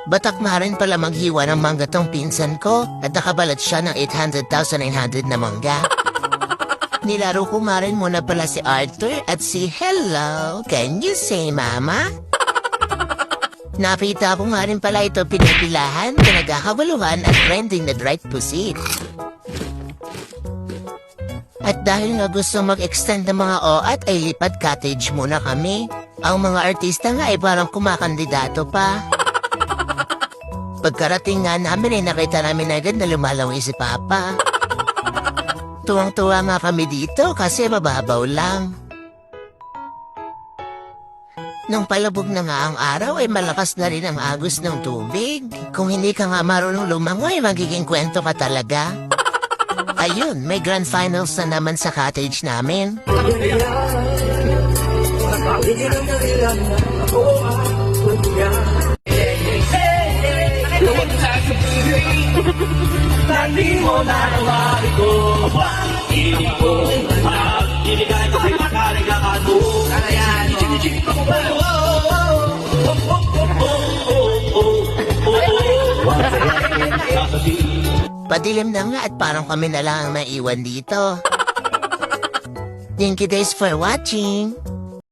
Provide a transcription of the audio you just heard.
Batak na rin pala maghiwa ng mangga tong pinsan ko at nakabalat siya ng 800,900 na mangga. Nilaro ko rin muna pala si Arthur at si Hello, can you say mama? Nakita ko nga rin pala ito pinapilahan, pinagkakabaluhan at trending na right pusit. At dahil nga gusto mag-extend ng mga OAT ay lipat cottage muna kami. Ang mga artista nga ay parang kumakandidato pa. Pagkarating nga namin ay nakita namin agad na lumalawi si Papa. Tuwang-tuwa nga kami dito kasi mababaw lang. Nung palabog na nga ang araw ay malakas na rin ang agos ng tubig. Kung hindi ka nga marunong lumangoy, magiging kwento ka talaga. Ayun, may grand finals na naman sa cottage namin. Hindi mo na nawari ko. Hindi ko ibigay ko ay makaligakan mo. Chinichini pa ko ba? Padilim na nga at parang kami na lang ang naiwan dito. Thank you guys for watching.